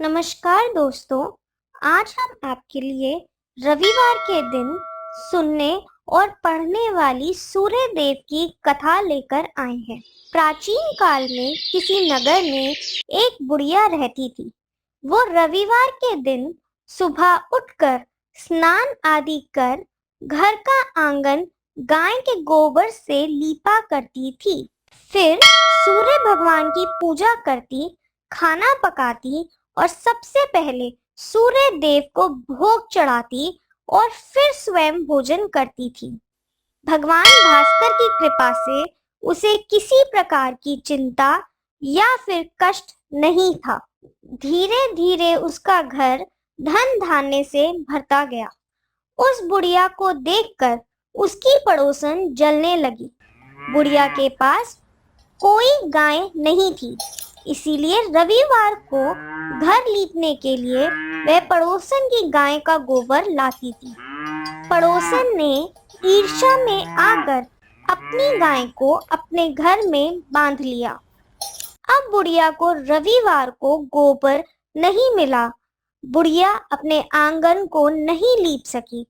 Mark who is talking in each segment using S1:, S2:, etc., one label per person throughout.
S1: नमस्कार दोस्तों। आज हम आपके लिए रविवार के दिन सुनने और पढ़ने वाली सूर्य देव की कथा लेकर आए हैं। प्राचीन काल में किसी नगर में एक बुढ़िया रहती थी। वो रविवार के दिन सुबह उठकर स्नान आदि कर घर का आंगन गाय के गोबर से लीपा करती थी। फिर सूर्य भगवान की पूजा करती, खाना पकाती और सबसे पहले सूर्य देव को भोग चढ़ाती और फिर स्वयं भोजन करती थी। भगवान भास्कर की कृपा से उसे किसी प्रकार की चिंता या फिर कष्ट नहीं था। धीरे धीरे उसका घर धन धान्य से भरता गया। उस बुढ़िया को देखकर उसकी पड़ोसन जलने लगी। बुढ़िया के पास कोई गाय नहीं थी, इसीलिए रविवार को घर लीपने के लिए वह पड़ोसन की गाय का गोबर लाती थी। पड़ोसन ने ईर्ष्या में आकर अपनी गाय को अपने घर में बांध लिया। अब बुढ़िया को रविवार को गोबर नहीं मिला। बुढ़िया अपने आंगन को नहीं लीप सकी।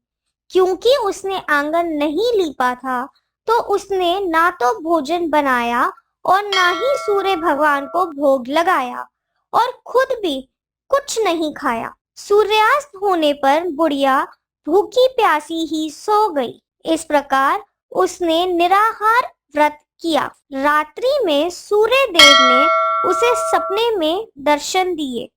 S1: क्योंकि उसने आंगन नहीं लीपा था, तो उसने ना तो भोजन बनाया और ना ही सूर्य भगवान को भोग लगाया और खुद भी कुछ नहीं खाया। सूर्यास्त होने पर बुढ़िया भूखी प्यासी ही सो गई। इस प्रकार उसने निराहार व्रत किया। रात्रि में सूर्य देव ने उसे सपने में दर्शन दिए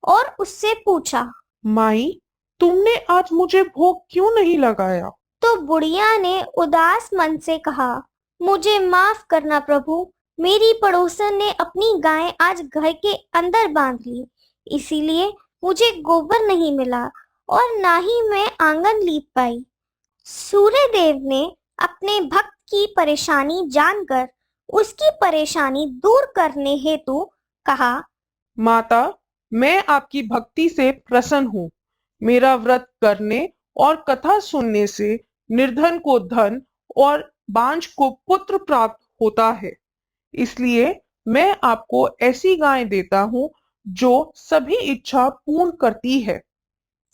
S1: और उससे पूछा,
S2: माई, तुमने आज मुझे भोग क्यों नहीं लगाया?
S1: तो बुढ़िया ने उदास मन से कहा, मुझे माफ करना प्रभु, मेरी पड़ोसन ने अपनी गाय आज घर के अंदर बांध ली, इसीलिए मुझे गोबर नहीं मिला और ना ही मैं आंगन लीप पाई। सूर्य देव ने अपने भक्त की परेशानी जानकर उसकी परेशानी दूर करने हेतु कहा,
S2: माता, मैं आपकी भक्ति से प्रसन्न हूँ। मेरा व्रत करने और कथा सुनने से निर्धन को धन और बांझ को पुत्र प्राप्त होता है। इसलिए मैं आपको ऐसी गाय देता हूँ जो सभी इच्छा पूर्ण करती है।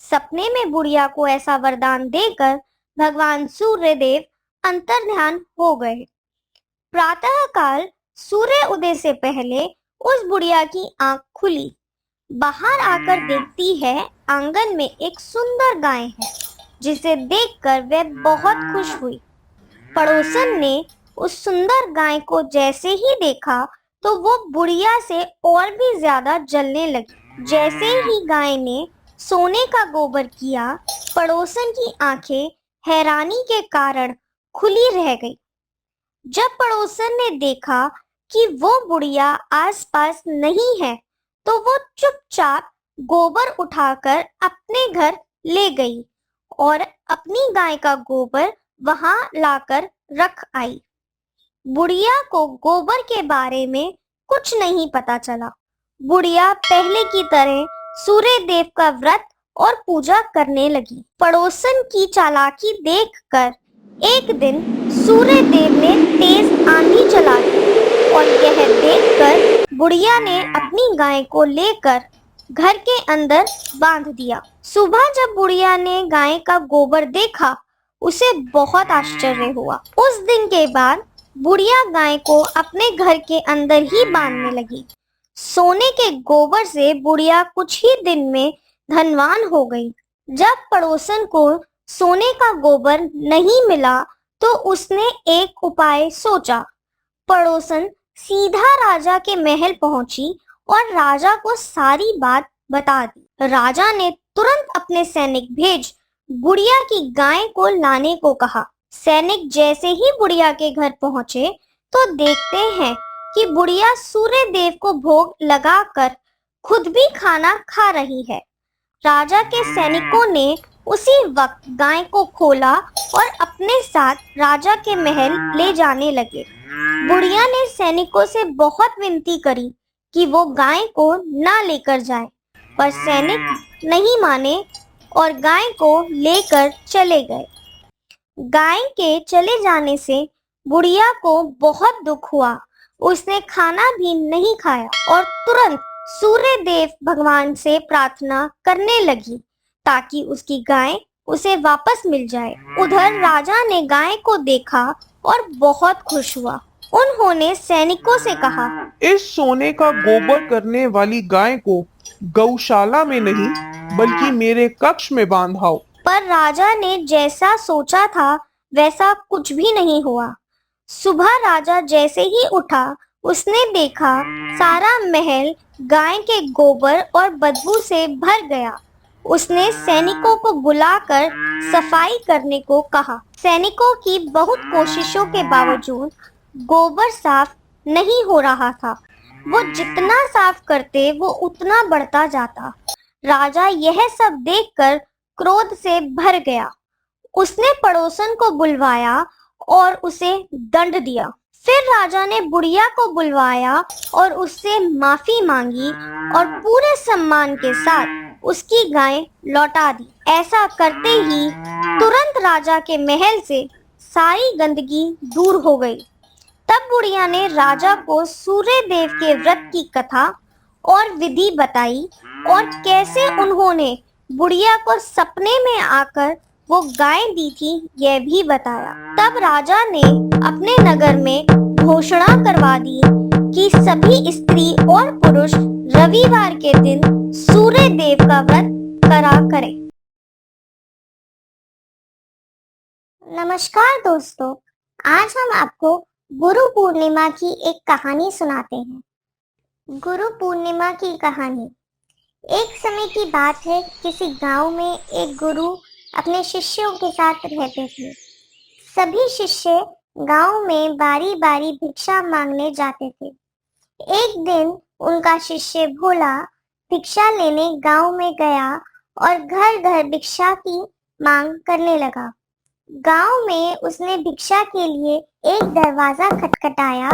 S1: सपने में बुढ़िया को ऐसा वरदान देकर भगवान सूर्य देव अंतर्ध्यान हो गए। प्रातः काल सूर्य उदय से पहले उस बुढ़िया की आंख खुली। बाहर आकर देखती है आंगन में एक सुंदर गाय है, जिसे देखकर वह बहुत खुश हुई। पड़ोसन ने उस सुंदर गाय को जैसे ही देखा तो वो बुढ़िया से और भी ज्यादा जलने लगी। जैसे ही गाय ने सोने का गोबर किया, पड़ोसन की आंखें हैरानी के कारण खुली रह गई। जब पड़ोसन ने देखा कि वो बुढ़िया आसपास नहीं है, तो वो चुपचाप गोबर उठाकर अपने घर ले गई और अपनी गाय का गोबर वहां लाकर रख आई। बुढ़िया को गोबर के बारे में कुछ नहीं पता चला। बुढ़िया पहले की तरह सूर्य देव का व्रत और पूजा करने लगी। पड़ोसन की चालाकी देखकर एक दिन सूर्य देव ने तेज आंधी चला दी और यह देखकर बुढ़िया ने अपनी गाय को लेकर घर के अंदर बांध दिया। सुबह जब बुढ़िया ने गाय का गोबर देखा, उसे बहुत आश्चर्य हुआ। उस दिन के बाद बुढ़िया गाय को अपने घर के अंदर ही बांधने लगी। सोने के गोबर से बुढ़िया कुछ ही दिन में धनवान हो गई। जब पड़ोसन को सोने का गोबर नहीं मिला, तो उसने एक उपाय सोचा। पड़ोसन सीधा राजा के महल पहुंची और राजा को सारी बात बता दी। राजा ने तुरंत अपने सैनिक भेज बुढ़िया की गाय को लाने को कहा। सैनिक जैसे ही बुढ़िया के घर पहुंचे, तो देखते हैं कि बुढ़िया सूर्य देव को भोग लगाकर खुद भी खाना खा रही है। राजा के सैनिकों ने उसी वक्त गाय को खोला और अपने साथ राजा के महल ले जाने लगे। बुढ़िया ने सैनिकों से बहुत विनती करी कि वो गाय को ना लेकर जाए, पर सैनिक नहीं माने और गाय को लेकर चले गए। गाय के चले जाने से बुढ़िया को बहुत दुख हुआ। उसने खाना भी नहीं खाया और तुरंत सूर्य देव भगवान से प्रार्थना करने लगी ताकि उसकी गाय उसे वापस मिल जाए। उधर राजा ने गाय को देखा और बहुत खुश हुआ। उन्होंने सैनिकों से कहा,
S2: इस सोने का गोबर करने वाली गाय को गौशाला में नहीं बल्कि मेरे कक्ष में बांधाओ।
S1: पर राजा ने जैसा सोचा था वैसा कुछ भी नहीं हुआ। सुबह राजा जैसे ही उठा, उसने देखा सारा महल गाय के गोबर और बदबू से भर गया। उसने सैनिकों को बुलाकर सफाई करने को कहा। सैनिकों की बहुत कोशिशों के बावजूद गोबर साफ नहीं हो रहा था। वो जितना साफ करते वो उतना बढ़ता जाता। राजा यह सब देखकर क्रोध से भर गया। उसने पड़ोसन को बुलवाया और उसे दंड दिया। फिर राजा ने बुढ़िया को बुलवाया और उससे माफी मांगी और पूरे सम्मान के साथ उसकी गाय लौटा दी। ऐसा करते ही तुरंत राजा के महल से सारी गंदगी दूर हो गई। तब बुढ़िया ने राजा को सूर्य देव के व्रत की कथा और विधि बताई और कैसे उन्होंने बुढ़िया को सपने में आकर वो गाय दी थी यह भी बताया। तब राजा ने अपने नगर में घोषणा करवा दी कि सभी स्त्री और पुरुष रविवार के दिन सूर्य देव का व्रत करा करें। नमस्कार दोस्तों, आज हम आपको गुरु पूर्णिमा की एक कहानी सुनाते हैं। गुरु पूर्णिमा की कहानी। एक समय की बात है, किसी गांव में एक गुरु अपने शिष्यों के साथ रहते थे। सभी शिष्य गांव में बारी बारी भिक्षा मांगने जाते थे। एक दिन उनका शिष्य भोला भिक्षा लेने गांव में गया और घर घर भिक्षा की मांग करने लगा। गांव में उसने भिक्षा के लिए एक दरवाजा खटखटाया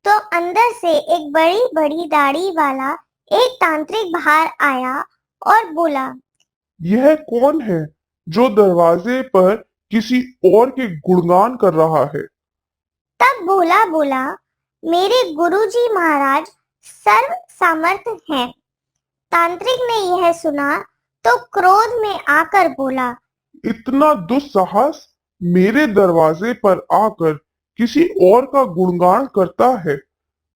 S1: तो अंदर से एक बड़ी बड़ी दाढ़ी वाला एक तांत्रिक बाहर आया और बोला,
S3: यह कौन है जो दरवाजे पर किसी और के गुणगान कर रहा है?
S1: तब भोला बोला, मेरे गुरुजी महाराज सर्व सामर्थ हैं। तांत्रिक ने यह सुना तो क्रोध में आकर बोला,
S3: इतना दुस्साहस मेरे दरवाजे पर आकर किसी और का गुणगान करता है।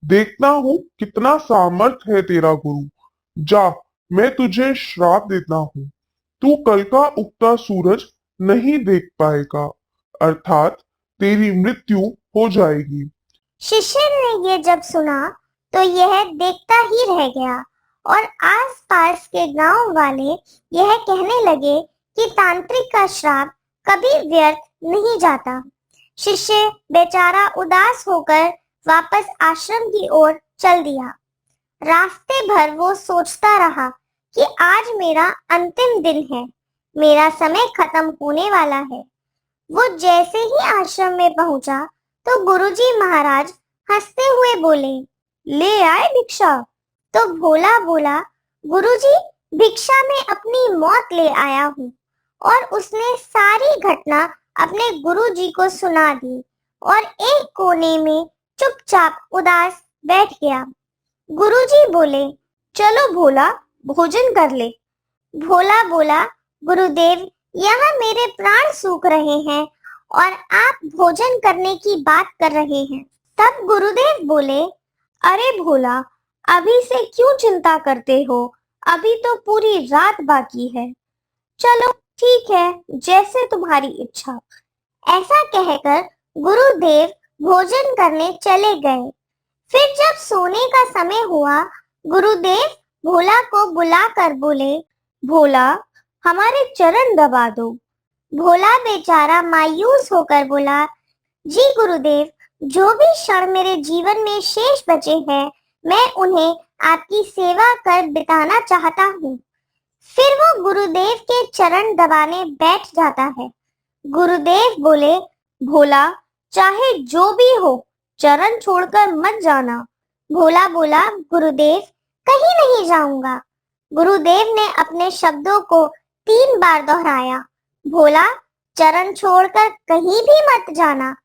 S3: देखता हूँ कितना सामर्थ है तेरा गुरु। जा, मैं तुझे श्राप देता हूँ। तू कल का उगता सूरज नहीं देख पाएगा, अर्थात तेरी मृत्यु हो जाएगी।
S1: शिष्य ने ये जब सुना तो यह देखता ही रह गया और आसपास के गांव वाले यह कहने लगे कि तांत्रिक का श्राप कभी व्यर्थ नहीं जाता। शिष्य बेचारा उदास होकर वापस आश्रम की ओर चल दिया। रास्ते भर वो सोचता रहा कि आज मेरा अंतिम दिन है, मेरा समय खत्म होने वाला है। वो जैसे ही आश्रम में पहुंचा तो गुरुजी महाराज हंसते हुए बोले, ले आए भिक्षा। तो भोला बोला, गुरुजी भिक्षा में अपनी मौत ले आया हूँ। और उसने सारी घटना अपने गुरुजी को सुना दी और एक कोने में चुपचाप उदास बैठ गया। गुरुजी बोले, चलो भोला भोजन कर ले। भोला बोला, गुरुदेव यहाँ मेरे प्राण सूख रहे हैं और आप भोजन करने की बात कर रहे हैं। तब गुरुदेव बोले, अरे भोला, अभी से क्यों चिंता करते हो, अभी तो पूरी रात बाकी है। चलो ठीक है, जैसे तुम्हारी इच्छा। ऐसा कहकर गुरुदेव भोजन करने चले गए। फिर जब सोने का समय हुआ, गुरुदेव भोला को बुलाकर बोले, भोला हमारे चरण दबा दो। भोला बेचारा मायूस होकर बोला, जी गुरुदेव, जो भी क्षण मेरे जीवन में शेष बचे हैं मैं उन्हें आपकी सेवा कर बिताना चाहता हूँ। फिर वो गुरुदेव के चरण दबाने बैठ जाता है। गुरुदेव बोले, भोला चाहे जो भी हो चरण छोड़कर मत जाना। भोला बोला, गुरुदेव कहीं नहीं जाऊंगा। गुरुदेव ने अपने शब्दों को 3 बार दोहराया, भोला चरण छोड़कर कहीं भी मत जाना।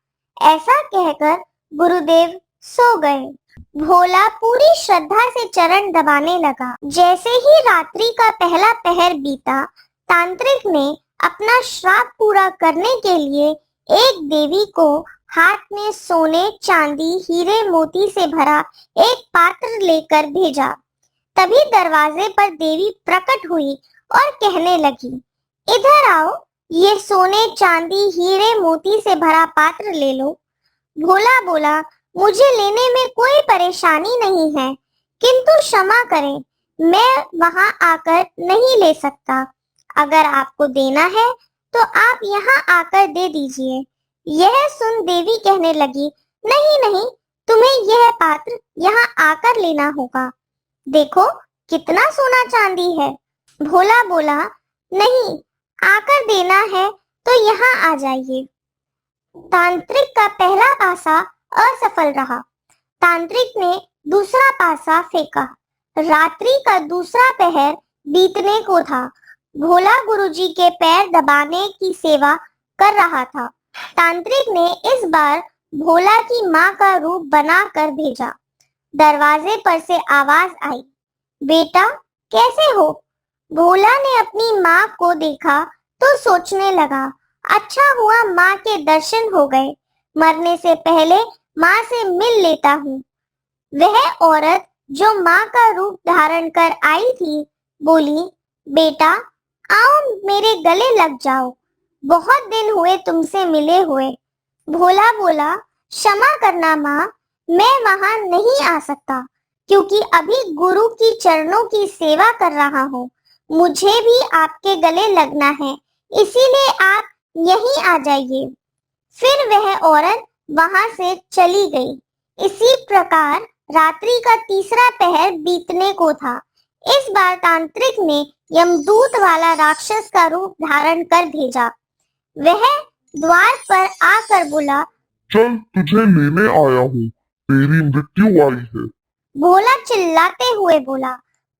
S1: ऐसा कहकर गुरुदेव सो गए। भोला पूरी श्रद्धा से चरण दबाने लगा। जैसे ही रात्रि का पहला पहर बीता, तांत्रिक ने अपना श्राप पूरा करने के लिए एक देवी को हाथ में सोने, चांदी, हीरे, मोती से भरा एक पात्र लेकर भेजा। तभी दरवाजे पर देवी प्रकट हुई और कहने लगी, इधर आओ, ये सोने, चांदी, हीरे, मोती से भरा पात्र ले लो। भोला बोला, मुझे लेने में कोई परेशानी नहीं है, किंतु क्षमा करें, मैं वहां आकर नहीं ले सकता। अगर आपको देना है तो आप यहाँ आकर दे दीजिए। यह सुन देवी कहने लगी, नहीं नहीं, तुम्हें यह पात्र यहाँ आकर लेना होगा। देखो कितना सोना चांदी है। भोला बोला, नहीं, आकर देना है तो यहाँ आ जाइए। तांत्रिक का पहला पासा असफल रहा। तांत्रिक ने दूसरा पासा फेंका। रात्रि का दूसरा पहर बीतने को था। भोला गुरुजी के पैर दबाने की सेवा कर रहा था। तांत्रिक ने इस बार भोला की माँ का रूप बनाकर भेजा। दरवाजे पर से आवाज आई, बेटा कैसे हो? भोला ने अपनी माँ को देखा तो सोचने लगा, अच्छा हुआ माँ के दर्शन हो गए, मरने से पहले माँ से मिल लेता हूँ। वह औरत जो माँ का रूप धारण कर आई थी बोली, बेटा आओ मेरे गले लग जाओ, बहुत दिन हुए तुमसे मिले हुए। भोला बोला, क्षमा करना माँ, मैं वहां नहीं आ सकता क्योंकि अभी गुरु की चरणों की सेवा कर रहा हूँ। मुझे भी आपके गले लगना है, इसीलिए आप यहीं आ जाइए। फिर वह औरत वहां से चली गई। इसी प्रकार रात्रि का तीसरा पहर बीतने को था। इस बार तांत्रिक ने यमदूत वाला राक्षस का रूप धारण कर भेजा। वह द्वार पर आकर बोला,
S3: चल तुझे लेने आया हूँ, तेरी मृत्यु आई है।
S1: भोला चिल्लाते हुए बोला,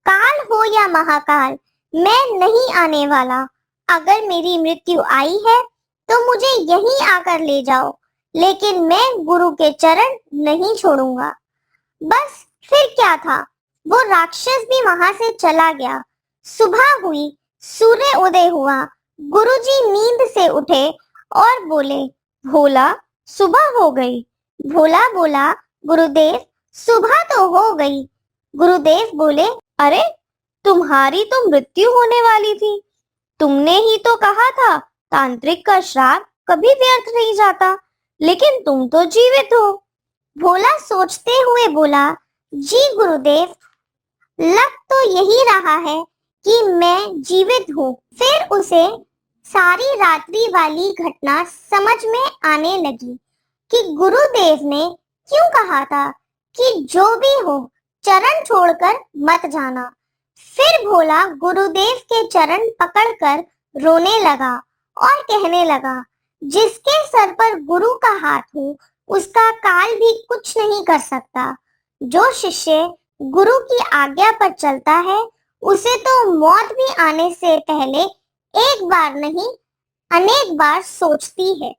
S1: काल हो या महाकाल, मैं नहीं आने वाला। अगर मेरी मृत्यु आई है तो मुझे यहीं आकर ले जाओ, लेकिन मैं गुरु के चरण नहीं छोड़ूंगा। बस फिर क्या था, वो राक्षस भी वहां से चला गया। सुबह हुई, सूर्य उदय हुआ। गुरुजी नींद से उठे और बोले, भोला सुबह हो गई। भोला बोला, गुरुदेव सुबह तो हो गई। गुरुदेव बोले, अरे तुम्हारी तो मृत्यु होने वाली थी, तुमने ही तो कहा था तांत्रिक का श्राप कभी व्यर्थ नहीं जाता, लेकिन तुम तो जीवित हो। भोला सोचते हुए बोला, जी गुरुदेव, लग तो यही रहा है कि मैं जीवित हूँ। फिर उसे सारी रात्रि वाली घटना समझ में आने लगी कि गुरुदेव ने क्यों कहा था कि जो भी हो चरण छोड़कर मत जाना। फिर भोला गुरुदेव के चरण पकड़कर रोने लगा और कहने लगा, जिसके सर पर गुरु का हाथ हो उसका काल भी कुछ नहीं कर सकता। जो शिष्य गुरु की आज्ञा पर चलता है उसे तो मौत भी आने से पहले एक बार नहीं अनेक बार सोचती है।